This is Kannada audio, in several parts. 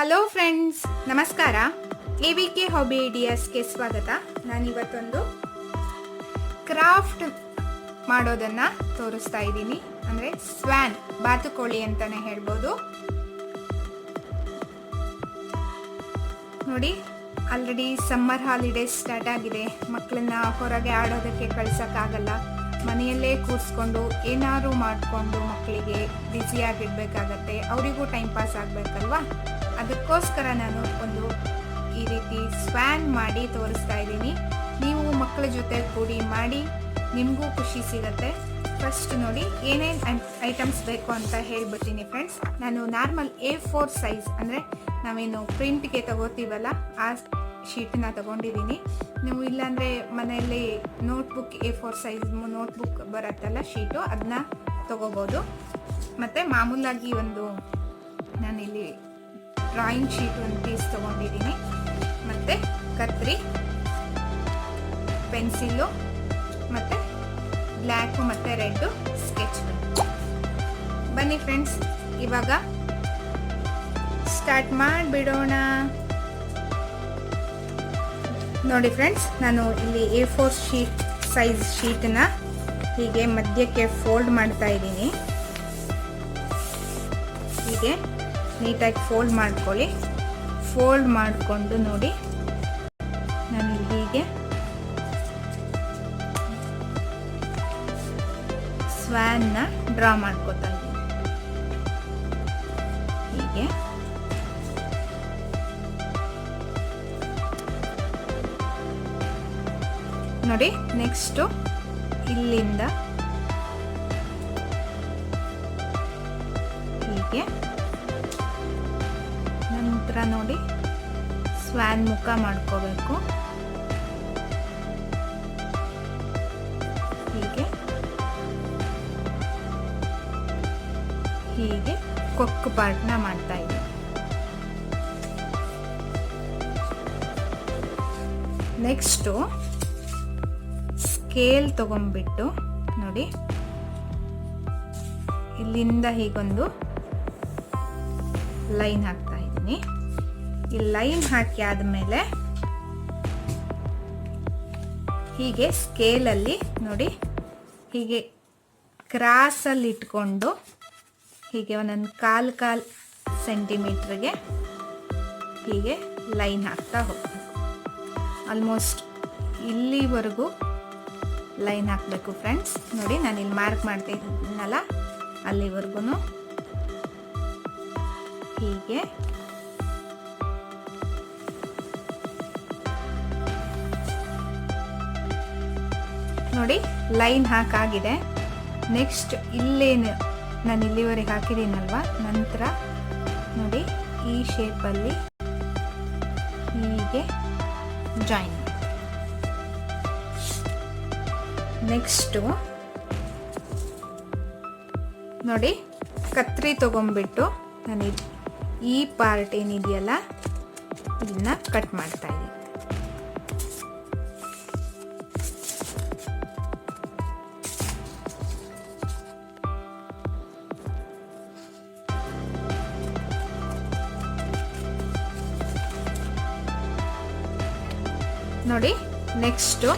ಹಲೋ ಫ್ರೆಂಡ್ಸ್, ನಮಸ್ಕಾರ. AVK ಹಾಬಿ ಐಡಿಯಾಸ್ಗೆ ಸ್ವಾಗತ. ನಾನಿವತ್ತೊಂದು ಕ್ರಾಫ್ಟ್ ಮಾಡೋದನ್ನು ತೋರಿಸ್ತಾ ಇದ್ದೀನಿ. ಅಂದರೆ ಸ್ವ್ಯಾನ್, ಬಾತುಕೋಳಿ ಅಂತಲೇ ಹೇಳ್ಬೋದು. ನೋಡಿ, ಆಲ್ರೆಡಿ ಸಮ್ಮರ್ ಹಾಲಿಡೇಸ್ ಸ್ಟಾರ್ಟ್ ಆಗಿದೆ. ಮಕ್ಕಳನ್ನ ಹೊರಗೆ ಆಡೋದಕ್ಕೆ ಕಳ್ಸೋಕ್ಕಾಗಲ್ಲ. ಮನೆಯಲ್ಲೇ ಕೂರಿಸ್ಕೊಂಡು ಏನಾದ್ರು ಮಾಡಿಕೊಂಡು ಮಕ್ಕಳಿಗೆ ಬ್ಯುಸಿಯಾಗಿಡಬೇಕಾಗತ್ತೆ. ಅವರಿಗೂ ಟೈಮ್ ಪಾಸ್ ಆಗಬೇಕಲ್ವಾ? ಅದಕ್ಕೋಸ್ಕರ ನಾನು ಒಂದು ಈ ರೀತಿ ಸ್ವ್ಯಾನ್ ಮಾಡಿ ತೋರಿಸ್ತಾ ಇದ್ದೀನಿ. ನೀವು ಮಕ್ಕಳ ಜೊತೆ ಕೂಡಿ ಮಾಡಿ, ನಿಮಗೂ ಖುಷಿ ಸಿಗುತ್ತೆ. ಫಸ್ಟ್ ನೋಡಿ ಏನೇನು ಐಟಮ್ಸ್ ಬೇಕು ಅಂತ ಹೇಳ್ಬಿಡ್ತೀನಿ ಫ್ರೆಂಡ್ಸ್. ನಾನು ನಾರ್ಮಲ್ A4 ಸೈಜ್, ಅಂದರೆ ನಾವೇನು ಪ್ರಿಂಟ್ಗೆ ತಗೋತೀವಲ್ಲ ಆ ಶೀಟನ್ನ ತಗೊಂಡಿದ್ದೀನಿ. ನೀವು ಇಲ್ಲಾಂದರೆ ಮನೆಯಲ್ಲಿ ನೋಟ್ಬುಕ್ A4 ಸೈಜ್ ನೋಟ್ಬುಕ್ ಬರುತ್ತಲ್ಲ ಶೀಟು, ಅದನ್ನ ತಗೋಬೋದು. ಮತ್ತು ಮಾಮೂಲಾಗಿ ನಾನಿಲ್ಲಿ ಡ್ರಾಯಿಂಗ್ ಶೀಟ್ ಒಂದು ಪೀಸ್ ತೊಗೊಂಡಿದ್ದೀನಿ. ಮತ್ತು ಕತ್ರಿ, ಪೆನ್ಸಿಲ್ಲು, ಮತ್ತು ಬ್ಲ್ಯಾಕು ಮತ್ತು ರೆಡ್ಡು ಸ್ಕೆಚ್ ಪೆನ್. ಬನ್ನಿ ಫ್ರೆಂಡ್ಸ್, ಇವಾಗ ಸ್ಟಾರ್ಟ್ ಮಾಡಿಬಿಡೋಣ. ನೋಡಿ ಫ್ರೆಂಡ್ಸ್, ನಾನು ಇಲ್ಲಿ A4 ಸೈಜ್ ಶೀಟನ್ನ ಹೀಗೆ ಮಧ್ಯಕ್ಕೆ ಫೋಲ್ಡ್ ಮಾಡ್ತಾ ಇದ್ದೀನಿ. ಹೀಗೆ ನೀಟಾಗಿ ಫೋಲ್ಡ್ ಮಾಡ್ಕೊಳ್ಳಿ. ಫೋಲ್ಡ್ ಮಾಡಿಕೊಂಡು ನೋಡಿ, ನಾನು ಹೀಗೆ ಸ್ವ್ಯಾನ್ನ ಡ್ರಾ ಮಾಡ್ಕೋತಾ ಇದ್ದೀನಿ. ಹೀಗೆ ನೋಡಿ, ನೆಕ್ಸ್ಟು ಇಲ್ಲಿಂದ ಹೀಗೆ, ನಂತರ ನೋಡಿ ಸ್ವ್ಯಾನ್ ಮುಖ ಮಾಡ್ಕೋಬೇಕು. ಹೀಗೆ ಹೀಗೆ ಕೊಕ್ಕು ಪಾರ್ಟ್ನ ಮಾಡ್ತಾ ಇದ್ದೀನಿ. ನೆಕ್ಸ್ಟು ಸ್ಕೇಲ್ ತಗೊಂಡ್ಬಿಟ್ಟು ನೋಡಿ, ಇಲ್ಲಿಂದ ಹೀಗೊಂದು ಲೈನ್ ಹಾಕ್ತಾ ಇದ್ದೀನಿ. ಈ ಲೈನ್ ಹಾಕಿ ಆದಮೇಲೆ ಹೀಗೆ ಸ್ಕೇಲಲ್ಲಿ ನೋಡಿ, ಹೀಗೆ ಕ್ರಾಸಲ್ಲಿ ಇಟ್ಕೊಂಡು ಹೀಗೆ ಒಂದೊಂದು ಕಾಲು ಸೆಂಟಿಮೀಟ್ರಿಗೆ ಹೀಗೆ ಲೈನ್ ಹಾಕ್ತಾ ಹೋಗ್ಬೇಕು. ಆಲ್ಮೋಸ್ಟ್ ಇಲ್ಲಿವರೆಗೂ ಲೈನ್ ಹಾಕಬೇಕು ಫ್ರೆಂಡ್ಸ್. ನೋಡಿ, ನಾನು ಇಲ್ಲಿ ಮಾರ್ಕ್ ಮಾಡ್ತಿದ್ದೀನಲ್ಲ, ಅಲ್ಲಿವರೆಗೂ ಹೀಗೆ ನೋಡಿ ಲೈನ್ ಹಾಕಾಗಿದೆ. ನೆಕ್ಸ್ಟ್ ಇಲ್ಲೇನು ನಾನು ಇಲ್ಲಿವರೆಗೆ ಹಾಕಿದ್ದೀನಲ್ವ, ನಂತರ ನೋಡಿ ಈ ಶೇಪಲ್ಲಿ ಹೀಗೆ ಜಾಯಿನ್. ನೆಕ್ಸ್ಟು ನೋಡಿ, ಕತ್ರಿ ತಗೊಂಡ್ಬಿಟ್ಟು ನಾನು ಈ ಪಾರ್ಟ್ ಏನಿದೆಯಲ್ಲ ಇದನ್ನ ಕಟ್ ಮಾಡ್ತಾ ಇದ್ದೀನಿ. ನೋಡಿ, ನೆಕ್ಸ್ಟು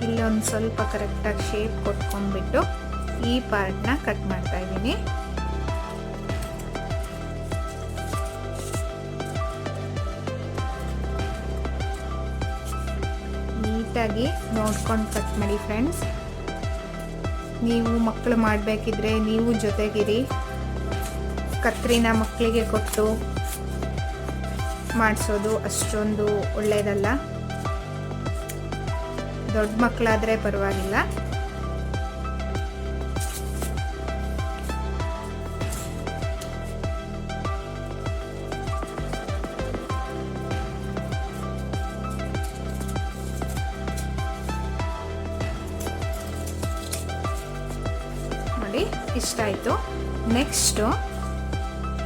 ಇಲ್ಲೊಂದು ಸ್ವಲ್ಪ ಕರೆಕ್ಟಾಗಿ ಶೇಪ್ ಕೊಟ್ಕೊಂಡ್ಬಿಟ್ಟು ಈ ಪಾರ್ಟ್ನ ಕಟ್ ಮಾಡ್ತಾ ಇದ್ದೀನಿ. ನೀಟಾಗಿ ನೋಡ್ಕೊಂಡು ಕಟ್ ಮಾಡಿ ಫ್ರೆಂಡ್ಸ್. ನೀವು ಮಕ್ಕಳು ಮಾಡಬೇಕಿದ್ರೆ ನೀವು ಜೊತೆಗಿರಿ. ಕತ್ರಿನ ಮಕ್ಕಳಿಗೆ ಕೊಟ್ಟು ಮಾಡಿಸೋದು ಅಷ್ಟೊಂದು ಒಳ್ಳೆಯದಲ್ಲ. ದೊಡ್ಡ ಮಕ್ಕಳಾದರೆ ಪರವಾಗಿಲ್ಲ. ನೋಡಿ, ಇಷ್ಟ ಆಯಿತು. ನೆಕ್ಸ್ಟು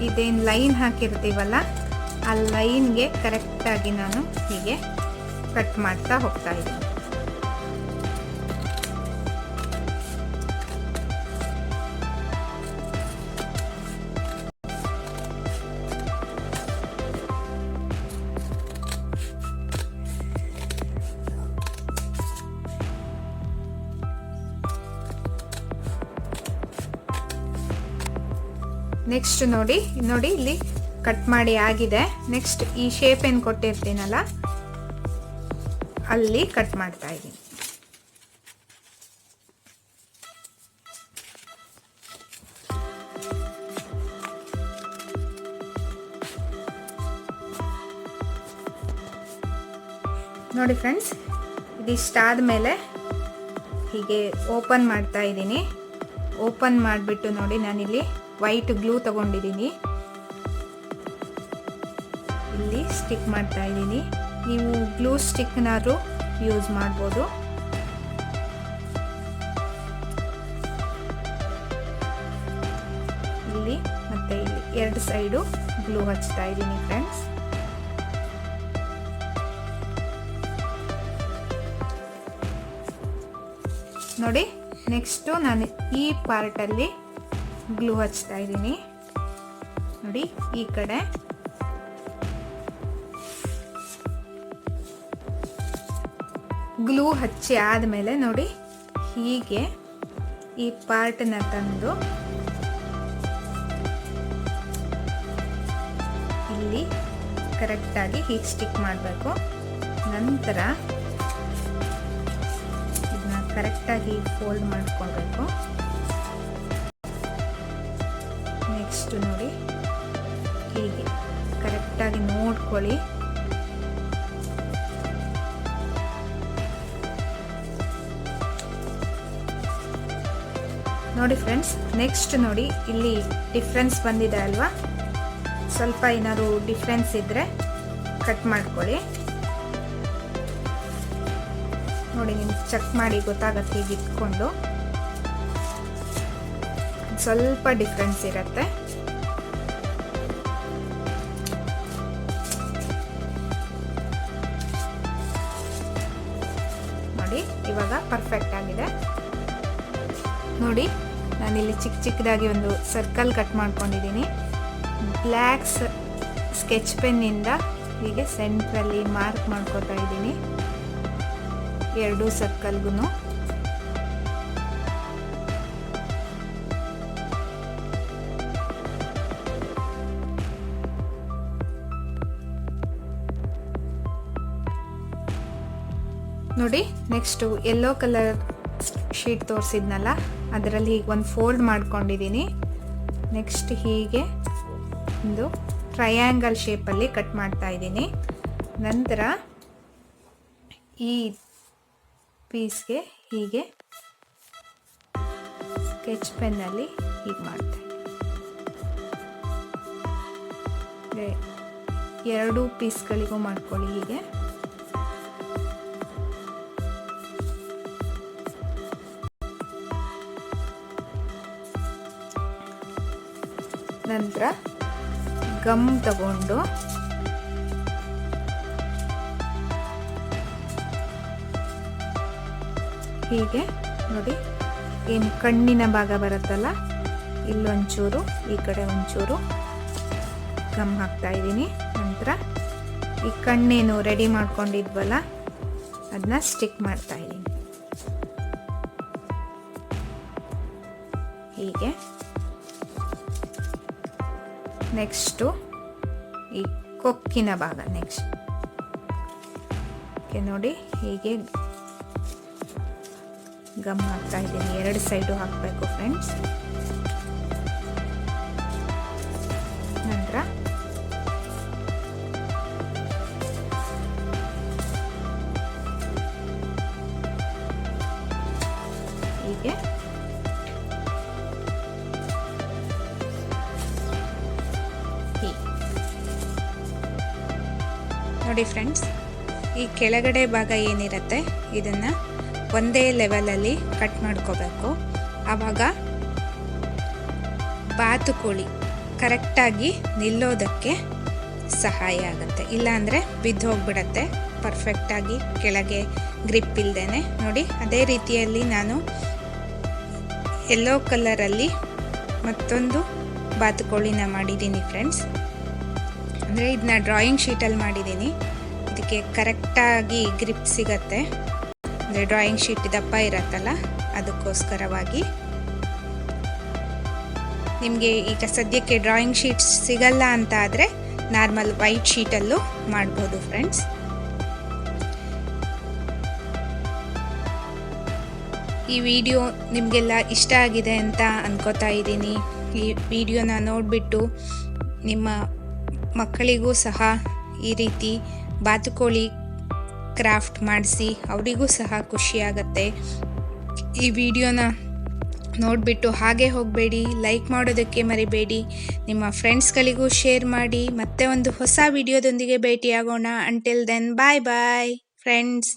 ಇದೇನು ಲೈನ್ ಹಾಕಿರ್ತೀವಲ್ಲ, ಆ ಲೈನ್ಗೆ ಕರೆಕ್ಟಾಗಿ ನಾನು ಹೀಗೆ ಕಟ್ ಮಾಡ್ತಾ ಹೋಗ್ತಾ ಇದ್ದೀನಿ. ನೆಕ್ಸ್ಟ್ ನೋಡಿ ಇಲ್ಲಿ ಕಟ್ ಮಾಡಿ ಆಗಿದೆ. ನೆಕ್ಸ್ಟ್ ಈ ಶೇಪ್ ಏನು ಕೊಟ್ಟಿರ್ತೀನಲ್ಲ ಅಲ್ಲಿ ಕಟ್ ಮಾಡ್ತಾ ಇದ್ದೀನಿ. ನೋಡಿ ಫ್ರೆಂಡ್ಸ್, ಇದಿಷ್ಟಾದ ಮೇಲೆ ಹೀಗೆ ಓಪನ್ ಮಾಡ್ತಾ ಇದ್ದೀನಿ. ಓಪನ್ ಮಾಡಿಬಿಟ್ಟು ನೋಡಿ, ನಾನಿಲ್ಲಿ ವೈಟ್ ಗ್ಲೂ ತಗೊಂಡಿದ್ದೀನಿ, ಇಲ್ಲಿ ಸ್ಟಿಕ್ ಮಾಡ್ತಾ ಇದ್ದೀನಿ. ನೀವು ಗ್ಲೂ ಸ್ಟಿಕ್ನಾದ್ರು ಯೂಸ್ ಮಾಡ್ಬೋದು. ಇಲ್ಲಿ ಮತ್ತೆ ಇಲ್ಲಿ ಎರಡು ಸೈಡು ಗ್ಲೂ ಹಚ್ತಾ ಇದ್ದೀನಿ ಫ್ರೆಂಡ್ಸ್. ನೋಡಿ, ನೆಕ್ಸ್ಟು ನಾನು ಈ ಪಾರ್ಟಲ್ಲಿ ಗ್ಲೂ ಹಚ್ತಾ ಇದ್ದೀನಿ. ನೋಡಿ, ಈ ಕಡೆ ಗ್ಲೂ ಹಚ್ಚಿ ಆದಮೇಲೆ ನೋಡಿ ಹೀಗೆ ಈ ಪಾರ್ಟನ್ನ ತಂದು ಇಲ್ಲಿ ಕರೆಕ್ಟಾಗಿ ಹೀಗೆ ಸ್ಟಿಕ್ ಮಾಡಬೇಕು. ನಂತರ ಇದನ್ನ ಕರೆಕ್ಟಾಗಿ ಫೋಲ್ಡ್ ಮಾಡ್ಕೊಳ್ಬೇಕು. ನೆಕ್ಸ್ಟ್ ನೋಡಿ, ಹೀಗೆ ಕರೆಕ್ಟಾಗಿ ನೋಡ್ಕೊಳ್ಳಿ. ನೋಡಿ ಫ್ರೆಂಡ್ಸ್, ನೆಕ್ಸ್ಟ್ ನೋಡಿ ಇಲ್ಲಿ ಡಿಫ್ರೆನ್ಸ್ ಬಂದಿದೆ ಅಲ್ವಾ, ಸ್ವಲ್ಪ ಏನಾದ್ರು ಡಿಫ್ರೆನ್ಸ್ ಇದ್ದರೆ ಕಟ್ ಮಾಡ್ಕೊಳ್ಳಿ. ನೋಡಿ, ನಿಮ್ಗೆ ಚೆಕ್ ಮಾಡಿ ಗೊತ್ತಾಗತ್ತೆ. ಹೀಗೆ ಇಟ್ಕೊಂಡು ಸ್ವಲ್ಪ ಡಿಫ್ರೆನ್ಸ್ ಇರುತ್ತೆ. ನೋಡಿ, ಇವಾಗ ಪರ್ಫೆಕ್ಟ್ ಆಗಿದೆ. ನೋಡಿ, ನಾನಿಲ್ಲಿ ಚಿಕ್ಕ ಚಿಕ್ಕದಾಗಿ ಒಂದು ಸರ್ಕಲ್ ಕಟ್ ಮಾಡ್ಕೊಂಡಿದ್ದೀನಿ. ಬ್ಲ್ಯಾಕ್ ಸ್ಕೆಚ್ ಪೆನ್ನಿಂದ ಹೀಗೆ ಸೆಂಟ್ರಲ್ಲಿ ಮಾರ್ಕ್ ಮಾಡ್ಕೊತಾ ಇದ್ದೀನಿ ಎರಡೂ ಸರ್ಕಲ್ಗೂ. ನೋಡಿ, ನೆಕ್ಸ್ಟು ಯೆಲ್ಲೋ ಕಲರ್ ಶೀಟ್ ತೋರಿಸಿದ್ನಲ್ಲ ಅದರಲ್ಲಿ ಹೀಗೆ ಒಂದು ಫೋಲ್ಡ್ ಮಾಡ್ಕೊಂಡಿದ್ದೀನಿ. ನೆಕ್ಸ್ಟ್ ಹೀಗೆ ಒಂದು ಟ್ರಯಾಂಗಲ್ ಶೇಪಲ್ಲಿ ಕಟ್ ಮಾಡ್ತಾ ಇದ್ದೀನಿ. ನಂತರ ಈ ಪೀಸ್ಗೆ ಹೀಗೆ ಸ್ಕೆಚ್ ಪೆನ್ನಲ್ಲಿ ಹೀಗೆ ಮಾಡ್ತಾ ಇದ್ದೀನಿ. ಎರಡೂ ಪೀಸ್ಗಳಿಗೂ ಮಾಡ್ಕೊಳ್ಳಿ ಹೀಗೆ. ನಂತರ ಗಮ್ ತಗೊಂಡು ಹೀಗೆ ನೋಡಿ, ಏನು ಕಣ್ಣಿನ ಭಾಗ ಬರುತ್ತಲ್ಲ, ಇಲ್ಲೊಂಚೂರು ಈ ಕಡೆ ಒಂಚೂರು ಗಮ್ ಹಾಕ್ತಾ ಇದ್ದೀನಿ. ನಂತರ ಈ ಕಣ್ಣೇನು ರೆಡಿ ಮಾಡ್ಕೊಂಡಿದ್ವಲ್ಲ ಅದನ್ನ ಸ್ಟಿಕ್ ಮಾಡ್ತಾ ಇದ್ದೀನಿ ಹೀಗೆ. ನೆಕ್ಸ್ಟು ಈ ಕೊಕ್ಕಿನ ಭಾಗ ನೆಕ್ಸ್ಟ್ ನೋಡಿ ಹೀಗೆ ಗಮ್ ಹಾಕ್ತಾ ಇದ್ದೀನಿ. ಎರಡು ಸೈಡು ಹಾಕಬೇಕು ಫ್ರೆಂಡ್ಸ್. ನಂತರ ಹೀಗೆ ನೋಡಿ ಫ್ರೆಂಡ್ಸ್, ಈ ಕೆಳಗಡೆ ಭಾಗ ಏನಿರುತ್ತೆ ಇದನ್ನು ಒಂದೇ ಲೆವೆಲಲ್ಲಿ ಕಟ್ ಮಾಡ್ಕೋಬೇಕು. ಆವಾಗ ಬಾತುಕೋಳಿ ಕರೆಕ್ಟಾಗಿ ನಿಲ್ಲೋದಕ್ಕೆ ಸಹಾಯ ಆಗುತ್ತೆ. ಇಲ್ಲಾಂದರೆ ಬಿದ್ದು ಹೋಗ್ಬಿಡತ್ತೆ ಪರ್ಫೆಕ್ಟಾಗಿ ಕೆಳಗೆ ಗ್ರಿಪ್ ಇಲ್ದೇನೆ. ನೋಡಿ, ಅದೇ ರೀತಿಯಲ್ಲಿ ನಾನು ಯೆಲ್ಲೋ ಕಲರಲ್ಲಿ ಮತ್ತೊಂದು ಬಾತುಕೋಳಿನ ಮಾಡಿದ್ದೀನಿ ಫ್ರೆಂಡ್ಸ್. ಅಂದರೆ ಇದನ್ನ ಡ್ರಾಯಿಂಗ್ ಶೀಟಲ್ಲಿ ಮಾಡಿದ್ದೀನಿ. ಇದಕ್ಕೆ ಕರೆಕ್ಟಾಗಿ ಗ್ರಿಪ್ ಸಿಗತ್ತೆ. ಅಂದರೆ ಡ್ರಾಯಿಂಗ್ ಶೀಟ್ ದಪ್ಪ ಇರತ್ತಲ್ಲ ಅದಕ್ಕೋಸ್ಕರವಾಗಿ. ನಿಮಗೆ ಈಗ ಸದ್ಯಕ್ಕೆ ಡ್ರಾಯಿಂಗ್ ಶೀಟ್ಸ್ ಸಿಗಲ್ಲ ಅಂತ ಆದರೆ ನಾರ್ಮಲ್ ವೈಟ್ ಶೀಟಲ್ಲೂ ಮಾಡ್ಬೋದು ಫ್ರೆಂಡ್ಸ್. ಈ ವಿಡಿಯೋ ನಿಮಗೆಲ್ಲ ಇಷ್ಟ ಆಗಿದೆ ಅಂತ ಅನ್ಕೋತಾ ಇದ್ದೀನಿ. ಈ ವಿಡಿಯೋನ ನೋಡಿಬಿಟ್ಟು ನಿಮ್ಮ ಮಕ್ಕಳಿಗೂ ಸಹ ಈ ರೀತಿ ಬಾತುಕೋಳಿ ಕ್ರಾಫ್ಟ್ ಮಾಡಿಸಿ, ಅವರಿಗೂ ಸಹ ಖುಷಿಯಾಗತ್ತೆ. ಈ ವಿಡಿಯೋನ ನೋಡಿಬಿಟ್ಟು ಹಾಗೆ ಹೋಗಬೇಡಿ, ಲೈಕ್ ಮಾಡೋದಕ್ಕೆ ಮರಿಬೇಡಿ, ನಿಮ್ಮ ಫ್ರೆಂಡ್ಸ್ಗಳಿಗೂ ಶೇರ್ ಮಾಡಿ. ಮತ್ತೆ ಒಂದು ಹೊಸ ವಿಡಿಯೋದೊಂದಿಗೆ ಭೇಟಿಯಾಗೋಣ. Until then bye bye friends.